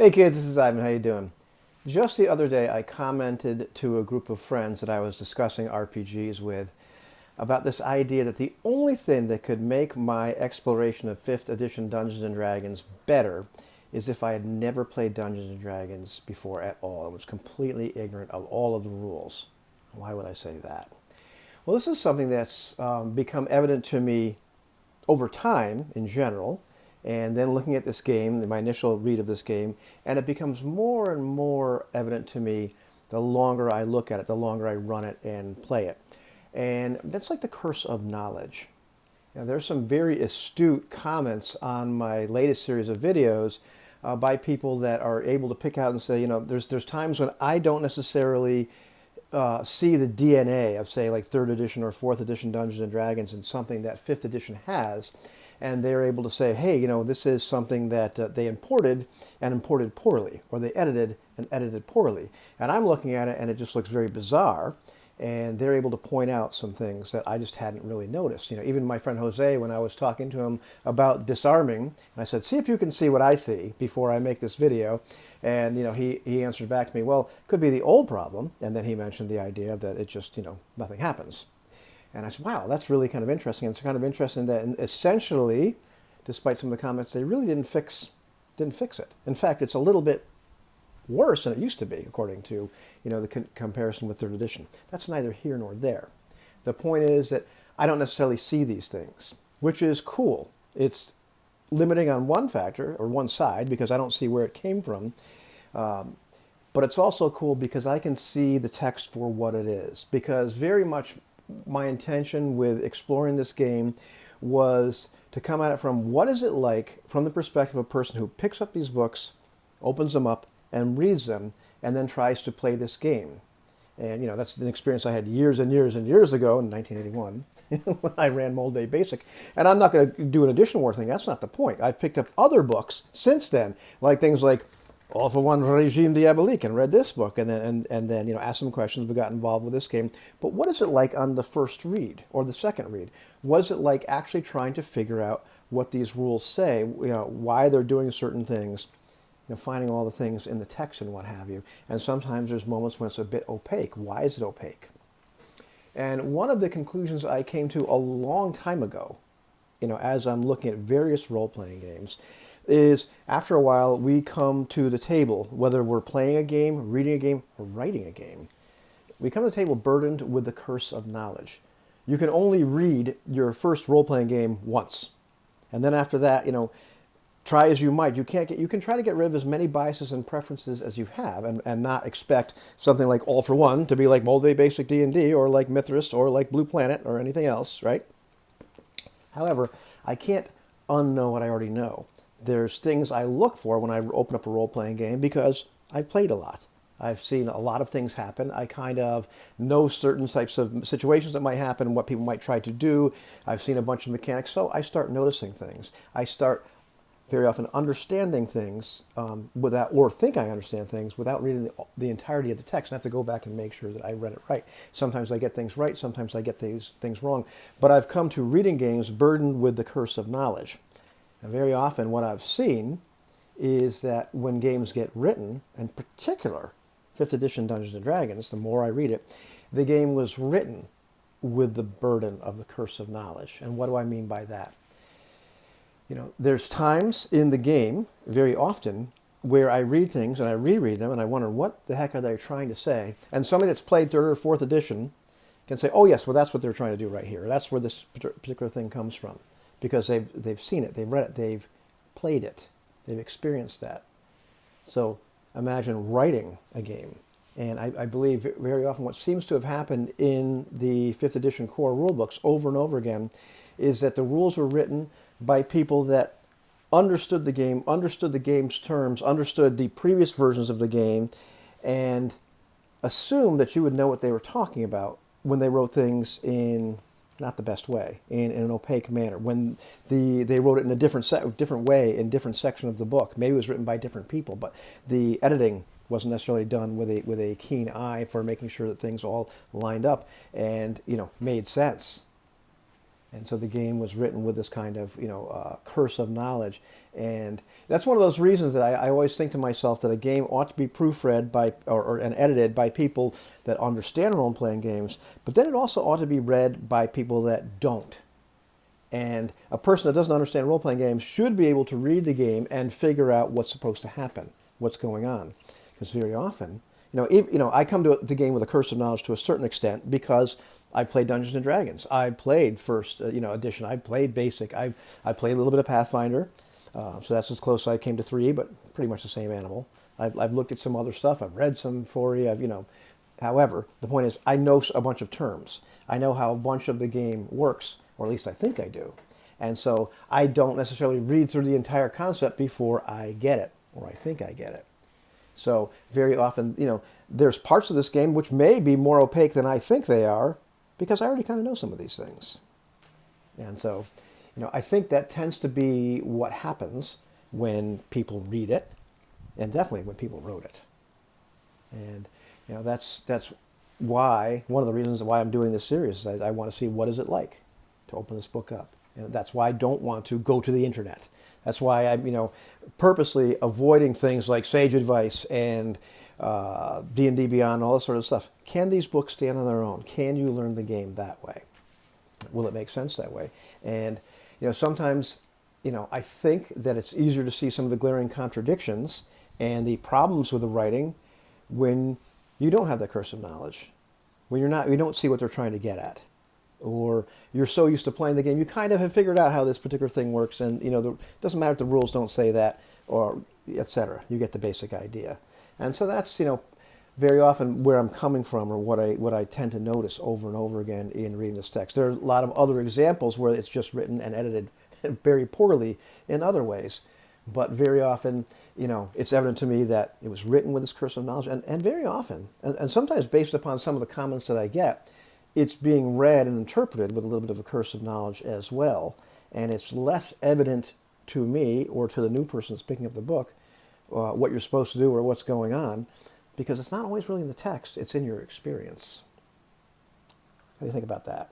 Hey kids, this is Ivan. How you doing? Just the other day, I commented to a group of friends that I was discussing RPGs with about this idea that the only thing that could make my exploration of 5th edition Dungeons and Dragons better is if I had never played Dungeons and Dragons before at all and was completely ignorant of all of the rules. Why would I say that? Well, this is something that's become evident to me over time in general, and then looking at this game, my initial read of this game, and it becomes more and more evident to me the longer I look at it, the longer I run it and play it. And that's like the curse of knowledge. Now, there's some very astute comments on my latest series of videos by people that are able to pick out and say, there's times when I don't necessarily see the DNA of, say, like 3rd edition or 4th edition Dungeons and Dragons in something that 5th edition has, and they're able to say, hey, this is something that they imported and imported poorly, or they edited and edited poorly. And I'm looking at it and it just looks very bizarre, and they're able to point out some things that I just hadn't really noticed. Even my friend Jose, when I was talking to him about disarming, and I said, see if you can see what I see before I make this video. And he answered back to me, well, it could be the old problem. And then he mentioned the idea that it just, nothing happens. And I said, wow, that's really kind of interesting. And it's kind of interesting that essentially, despite some of the comments, they really didn't fix it. In fact, it's a little bit worse than it used to be, according to the comparison with 3rd edition. That's neither here nor there. The point is that I don't necessarily see these things, which is cool. It's limiting on one factor or one side because I don't see where it came from. But it's also cool because I can see the text for what it is. Because very much my intention with exploring this game was to come at it from what is it like from the perspective of a person who picks up these books, opens them up, and reads them, and then tries to play this game. And that's an experience I had years and years and years ago in 1981 when I ran Mold Day Basic. And I'm not going to do an edition war thing. That's not the point. I've picked up other books since then, like things like All for One Regime Diabolique, and read this book, and then asked some questions. We got involved with this game. But what is it like on the first read or the second read? What is it like actually trying to figure out what these rules say? Why they're doing certain things? Finding all the things in the text and what have you. And sometimes there's moments when it's a bit opaque. Why is it opaque? And one of the conclusions I came to a long time ago, as I'm looking at various role-playing games, is after a while we come to the table, whether we're playing a game, reading a game, or writing a game, we come to the table burdened with the curse of knowledge. You can only read your first role-playing game once. And then after that, try as you might, you can try to get rid of as many biases and preferences as you have and not expect something like All for One to be like Mold Day Basic D&D or like Mithras or like Blue Planet or anything else, right? However, I can't unknow what I already know. There's things I look for when I open up a role-playing game because I've played a lot. I've seen a lot of things happen. I kind of know certain types of situations that might happen and what people might try to do. I've seen a bunch of mechanics, so I start noticing things. I start very often understanding things or think I understand things without reading the entirety of the text. And I have to go back and make sure that I read it right. Sometimes I get things right, sometimes I get things wrong. But I've come to reading games burdened with the curse of knowledge. And very often what I've seen is that when games get written, in particular 5th edition Dungeons & Dragons, the more I read it, the game was written with the burden of the curse of knowledge. And what do I mean by that? There's times in the game, very often, where I read things and I reread them and I wonder what the heck are they trying to say? And somebody that's played 3rd or 4th edition can say, oh yes, well that's what they're trying to do right here. That's where this particular thing comes from. Because they've seen it, they've read it, they've played it, they've experienced that. So imagine writing a game. And I believe very often what seems to have happened in the 5th edition core rulebooks over and over again is that the rules were written by people that understood the game, understood the game's terms, understood the previous versions of the game, and assumed that you would know what they were talking about when they wrote things in not the best way, in an opaque manner. When they wrote it in a different way in different section of the book. Maybe it was written by different people, but the editing wasn't necessarily done with a keen eye for making sure that things all lined up and made sense. And so the game was written with this kind of, curse of knowledge. And that's one of those reasons that I always think to myself that a game ought to be proofread by, and edited by people that understand role-playing games, but then it also ought to be read by people that don't. And a person that doesn't understand role-playing games should be able to read the game and figure out what's supposed to happen, what's going on. Because very often, I come to the game with a curse of knowledge to a certain extent because I played Dungeons and Dragons. I played first, edition. I played basic. I played a little bit of Pathfinder, so that's as close as I came to 3, but pretty much the same animal. I've looked at some other stuff. I've read some 4E. However, the point is, I know a bunch of terms. I know how a bunch of the game works, or at least I think I do. And so I don't necessarily read through the entire concept before I get it, or I think I get it. So very often, there's parts of this game which may be more opaque than I think they are because I already kind of know some of these things. And so, I think that tends to be what happens when people read it, and definitely when people wrote it. And, that's why, one of the reasons why I'm doing this series is I want to see what is it like to open this book up. And that's why I don't want to go to the internet. That's why I'm, purposely avoiding things like Sage Advice and D&D Beyond, all this sort of stuff. Can these books stand on their own? Can you learn the game that way? Will it make sense that way? And, sometimes, I think that it's easier to see some of the glaring contradictions and the problems with the writing when you don't have that curse of knowledge, when you don't see what they're trying to get at. Or you're so used to playing the game, you kind of have figured out how this particular thing works, and it doesn't matter if the rules don't say that, or etc. You get the basic idea, and so that's very often where I'm coming from, or what I tend to notice over and over again in reading this text. There are a lot of other examples where it's just written and edited very poorly in other ways, but very often it's evident to me that it was written with this curse of knowledge, and very often, and sometimes based upon some of the comments that I get, it's being read and interpreted with a little bit of a curse of knowledge as well. And it's less evident to me or to the new person that's picking up the book what you're supposed to do or what's going on, because it's not always really in the text, it's in your experience. What do you think about that?